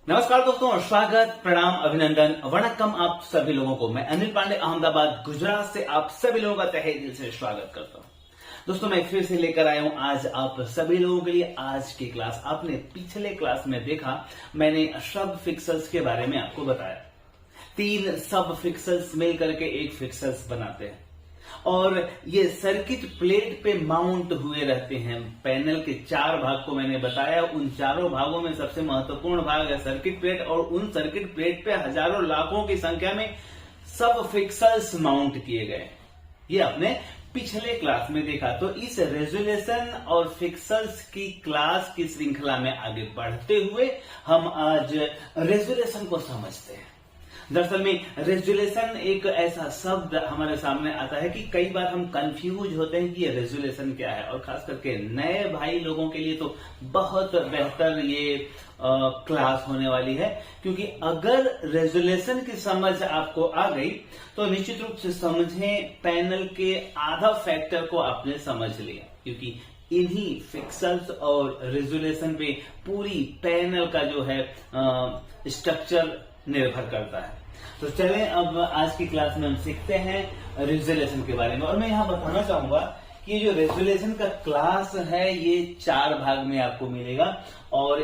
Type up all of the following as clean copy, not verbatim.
नमस्कार दोस्तों, स्वागत, प्रणाम, अभिनंदन, वणक्कम आप सभी लोगों को। मैं अनिल पांडे अहमदाबाद गुजरात से आप सभी लोगों का तहे दिल से स्वागत करता हूं। दोस्तों, मैं फिर से लेकर आया हूं आज आप सभी लोगों के लिए आज की क्लास। आपने पिछले क्लास में देखा, मैंने सब फिक्सल्स के बारे में आपको बताया। 3 सब फिक्सल्स मिल करके एक फिक्सल्स बनाते हैं और ये सर्किट प्लेट पे माउंट हुए रहते हैं। पैनल के 4 भाग को मैंने बताया, उन चारों भागों में सबसे महत्वपूर्ण भाग है सर्किट प्लेट और उन सर्किट प्लेट पे हजारों लाखों की संख्या में सब फिक्सल्स माउंट किए गए। ये आपने पिछले क्लास में देखा। तो इस रेजोल्यूशन और फिक्सल्स की क्लास की श्रृंखला में आगे बढ़ते हुए हम आज रेजोल्यूशन को समझते हैं। दरअसल में रेजोल्यूशन एक ऐसा शब्द हमारे सामने आता है कि कई बार हम कंफ्यूज होते हैं कि ये रेजोल्यूशन क्या है, और खास करके नए भाई लोगों के लिए तो बहुत बेहतर ये क्लास होने वाली है, क्योंकि अगर रेजोल्यूशन की समझ आपको आ गई तो निश्चित रूप से समझें पैनल के आधा फैक्टर को आपने समझ लिया, क्योंकि इन्हीं फिक्सल्स और रेजोल्यूशन पे पूरी पैनल का जो है स्ट्रक्चर निर्भर करता है। तो चलें अब आज की क्लास में हम सीखते हैं रेजोल्यूशन के बारे में। और मैं यहां बताना चाहूंगा कि जो रेजोल्यूशन का क्लास है ये 4 भाग में आपको मिलेगा, और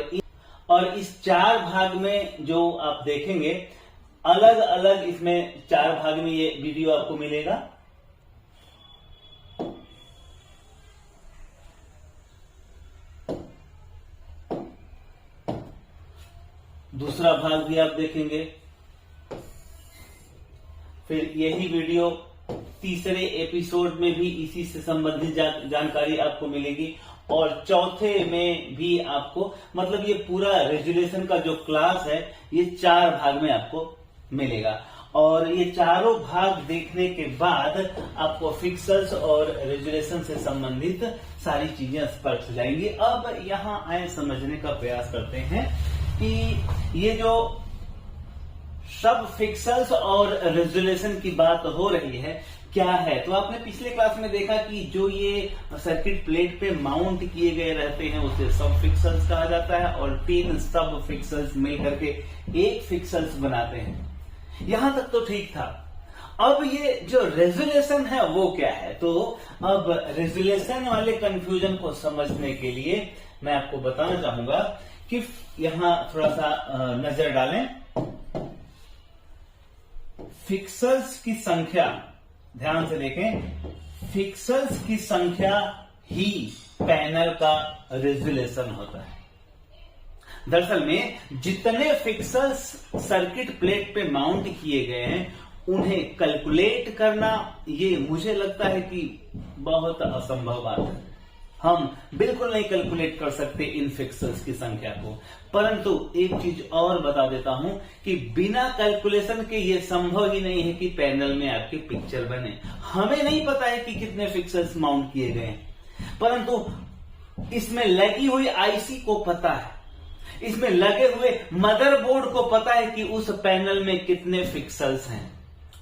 इस 4 भाग में जो आप देखेंगे अलग अलग, इसमें 4 भाग में ये वीडियो आपको मिलेगा। दूसरा भाग भी आप देखेंगे, फिर यही वीडियो तीसरे एपिसोड में भी इसी से संबंधित जानकारी आपको मिलेगी, और चौथे में भी आपको, मतलब ये पूरा रेजोल्यूशन का जो क्लास है ये 4 भाग में आपको मिलेगा। और ये चारों भाग देखने के बाद आपको फिक्सल्स और रेजोल्यूशन से संबंधित सारी चीजें स्पष्ट हो जाएंगी। अब यहां आए समझने का प्रयास करते हैं कि ये जो सब फिक्सल्स और रेजोल्यूशन की बात हो रही है क्या है। तो आपने पिछले क्लास में देखा कि जो ये सर्किट प्लेट पे माउंट किए गए रहते हैं उसे सब फिक्सल्स कहा जाता है, और 3 सब फिक्सल्स मिलकर के एक फिक्सल्स बनाते हैं। यहां तक तो ठीक था। अब ये जो रेजोल्यूशन है वो क्या है, तो अब रेजोल्यूशन वाले कंफ्यूजन को समझने के लिए मैं आपको बताना चाहूंगा कि यहां थोड़ा सा नजर डालें। फिक्सल्स की संख्या, ध्यान से देखें, फिक्सल्स की संख्या ही पैनल का रेजोल्यूशन होता है। दरअसल में जितने फिक्सल्स सर्किट प्लेट पे माउंट किए गए हैं उन्हें कैलकुलेट करना, ये मुझे लगता है कि बहुत असंभव बात है। हम बिल्कुल नहीं कैलकुलेट कर सकते इन फिक्सल्स की संख्या को। परंतु एक चीज और बता देता हूं कि बिना कैलकुलेशन के ये संभव ही नहीं है कि पैनल में आपकी पिक्चर बने। हमें नहीं पता है कि कितने फिक्सल्स माउंट किए गए हैं, परंतु इसमें लगी हुई आईसी को पता है, इसमें लगे हुए मदरबोर्ड को पता है कि उस पैनल में कितने फिक्सल्स हैं।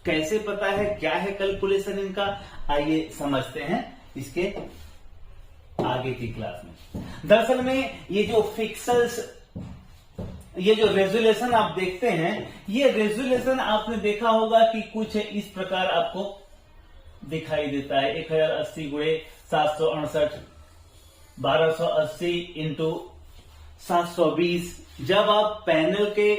कैसे पता है, क्या है कैलकुलेशन इनका, आइए समझते हैं इसके आगे की क्लास में। दरअसल में ये जो फिक्सल्स, ये जो रेजोल्यूशन आप देखते हैं, ये रेजोल्यूशन आपने देखा होगा कि कुछ इस प्रकार आपको दिखाई देता है। 1080 × 768 1280 × 720। जब आप पैनल के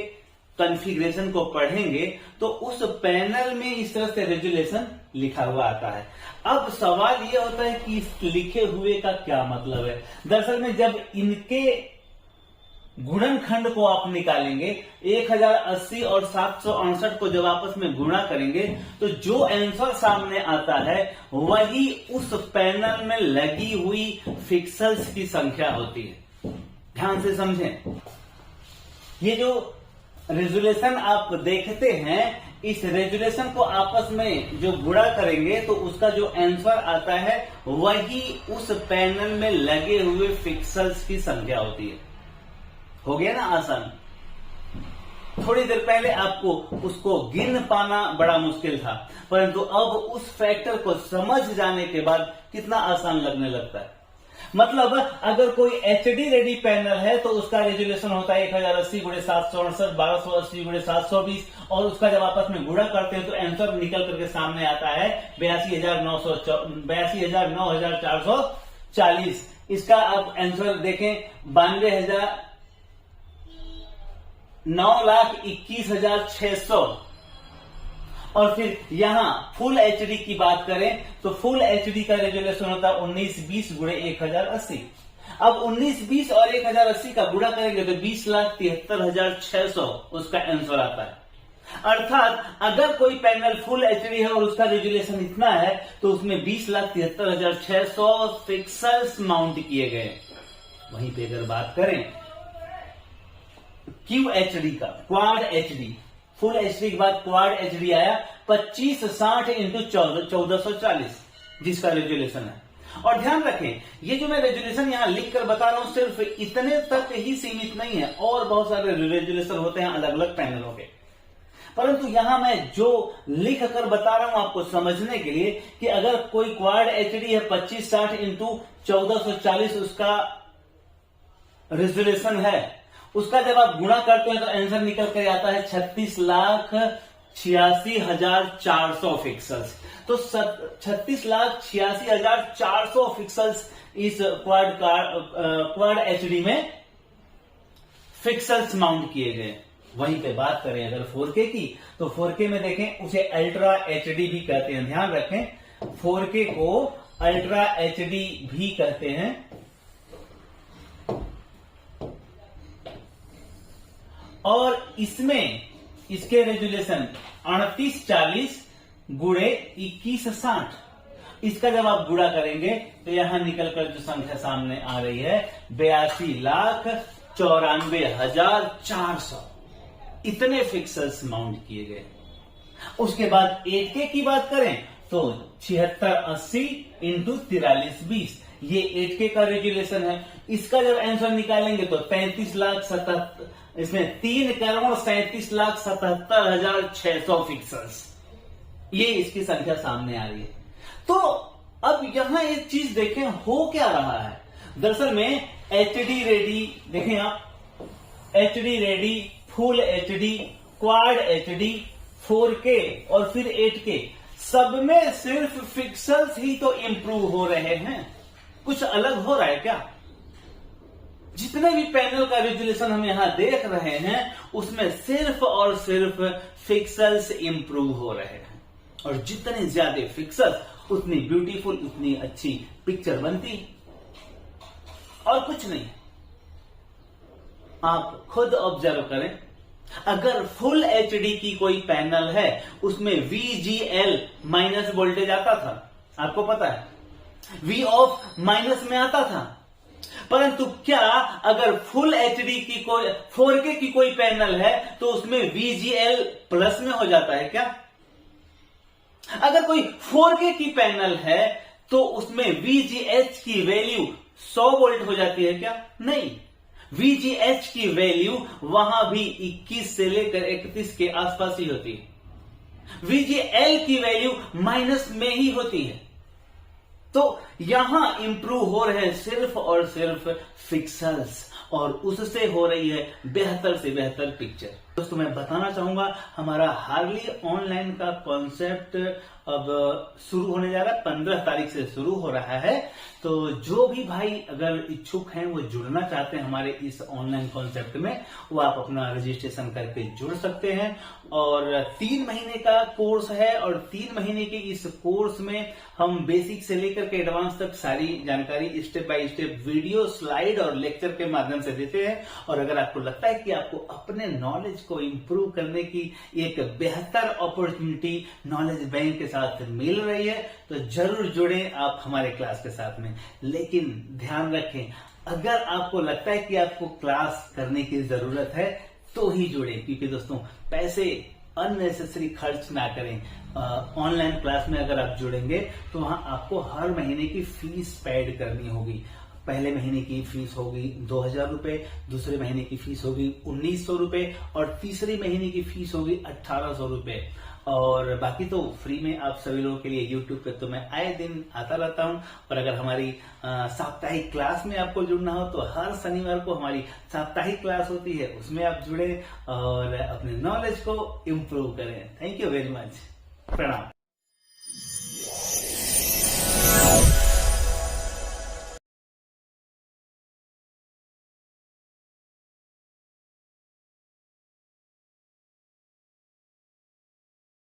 कॉन्फ़िगरेशन को पढ़ेंगे तो उस पैनल में इस तरह से रेजोल्यूशन लिखा हुआ आता है। अब सवाल यह होता है कि इस लिखे हुए का क्या मतलब है। दरअसल में जब इनके गुणनखंड को आप निकालेंगे, 1080 और 768 को जब आपस में गुणा करेंगे तो जो आंसर सामने आता है वही उस पैनल में लगी हुई फिक्सल्स की संख्या होती है। ध्यान से समझें, ये जो रेजोल्यूशन आप देखते हैं, इस रेजोल्यूशन को आपस में जो गुणा करेंगे तो उसका जो आंसर आता है वही उस पैनल में लगे हुए फिक्सल्स की संख्या होती है। हो गया ना आसान। थोड़ी देर पहले आपको उसको गिन पाना बड़ा मुश्किल था, परंतु अब उस फैक्टर को समझ जाने के बाद कितना आसान लगने लगता है। मतलब अगर कोई एचडी रेडी पैनल है तो उसका रेजोल्यूशन होता है 1080 गुणे 768, 1280 गुणे 720, और उसका जब आपस में गुणा करते हैं तो आंसर निकल करके सामने आता है 82,9,440। इसका आप आंसर देखें 9,21,600। और फिर यहां फुल एचडी की बात करें तो फुल एचडी का रेजोल्यूशन होता है 1920 गुणे 1080। अब 1920 और 1080 का गुणा करेंगे तो 20,73,600 उसका आंसर आता है। अर्थात अगर कोई पैनल फुल एचडी है और उसका रेजोल्यूशन इतना है तो उसमें 20,73,600 पिक्सल्स माउंट किए गए। वहीं पे अगर बात करें क्यू एचडी का, क्वाड एचडी, फुल एचडी के बाद क्वाड एचडी आया 2560 इंटू 1440 जिसका रेजोल्यूशन है। और ध्यान रखें ये जो मैं रेजोल्यूशन यहां लिख कर बता रहा हूं सिर्फ इतने तक ही सीमित नहीं है, और बहुत सारे रेजोल्यूशन होते हैं अलग अलग पैनलों के, परंतु यहां मैं जो लिख कर बता रहा हूं आपको समझने के लिए कि अगर कोई क्वाड एचडी है 2560 इंटू 1440 उसका रेजोल्यूशन है, उसका जब आप गुणा करते हैं तो आंसर निकल कर आता है 36,86,400 पिक्सल्स। तो 36,86,400 पिक्सल्स इस क्वाड एचडी में पिक्सल्स माउंट किए गए। वहीं पे बात करें अगर 4K की तो 4K में देखें उसे अल्ट्रा एचडी भी कहते हैं। ध्यान रखें 4K को अल्ट्रा एचडी भी कहते हैं। और इसमें इसके रेजोल्यूशन 3840 गुणे 2160। इसका जब आप गुणा करेंगे तो यहां निकलकर जो संख्या सामने आ रही है 82,94,400 इतने पिक्सल्स माउंट किए गए। उसके बाद 8K की बात करें तो 7680 इंटू 4320 ये 8K का रेजोल्यूशन है। इसका जब आंसर निकालेंगे तो 35,77,000 इसमें 3,37,77,600 पिक्सल्स ये इसकी संख्या सामने आ रही है। तो अब यहां एक चीज देखें हो क्या रहा है। दरअसल में एचडी रेडी देखें आप, HD ready, full HD, quad HD, 4K और फिर 8K सब में सिर्फ पिक्सल्स ही तो इंप्रूव हो रहे हैं, कुछ अलग हो रहा है क्या? जितने भी पैनल का रेजोल्यूशन हम यहां देख रहे हैं उसमें सिर्फ और सिर्फ पिक्सल्स इंप्रूव हो रहे हैं, और जितने ज्यादा पिक्सल्स उतनी ब्यूटीफुल, उतनी अच्छी पिक्चर बनती है, और कुछ नहीं। आप खुद ऑब्जर्व करें, अगर फुल एचडी की कोई पैनल है उसमें VGL माइनस वोल्टेज आता था, आपको पता है V ऑफ माइनस में आता था, परंतु क्या अगर फुल एचडी की कोई 4K की कोई पैनल है तो उसमें VGL प्लस में हो जाता है क्या? अगर कोई 4K की पैनल है तो उसमें VGH की वैल्यू 100 वोल्ट हो जाती है क्या? नहीं, VGH की वैल्यू वहां भी 21 से लेकर 31 के आसपास ही होती है। VGL की वैल्यू माइनस में ही होती है। तो यहां इंप्रूव हो रहे हैं सिर्फ और सिर्फ पिक्सल्स, और उससे हो रही है बेहतर से बेहतर पिक्चर। दोस्तों मैं बताना चाहूंगा हमारा हार्ली ऑनलाइन का कॉन्सेप्ट अब शुरू होने जा रहा है, 15 तारीख से शुरू हो रहा है। तो जो भी भाई अगर इच्छुक हैं वो जुड़ना चाहते हैं हमारे इस ऑनलाइन कॉन्सेप्ट में, वो आप अपना रजिस्ट्रेशन करके जुड़ सकते हैं। और 3 महीने का कोर्स है, और 3 महीने के इस कोर्स में हम बेसिक से लेकर के एडवांस तक सारी जानकारी step by step video, slide और लेक्चर के माध्यम से देते हैं। और अगर आपको लगता है कि आपको अपने नॉलेज को इंप्रूव करने की एक बेहतर अपॉर्चुनिटी नॉलेज बैंक के साथ मिल रही है तो जरूर जुड़ें आप हमारे क्लास के साथ में। लेकिन ध्यान रखें, अगर आपको लगता है कि आपको क्लास करने की जरूरत है तो ही जुड़ें, क्योंकि दोस्तों पैसे अननेसेसरी खर्च ना करें। ऑनलाइन क्लास में अगर आप जुड़ेंगे तो वहां आपको हर महीने की फीस पेड करनी होगी। पहले महीने की फीस होगी 2,000 रुपए, दूसरे महीने की फीस होगी 1,900 रुपए, और तीसरे महीने की फीस होगी 1,800 रुपए। और बाकी तो फ्री में आप सभी लोगों के लिए यूट्यूब पे तो मैं आए दिन आता रहता हूँ। और अगर हमारी साप्ताहिक क्लास में आपको जुड़ना हो तो हर शनिवार को हमारी साप्ताहिक क्लास होती है, उसमें आप जुड़े और अपने नॉलेज को इम्प्रूव करें। Thank you very much. प्रणाम।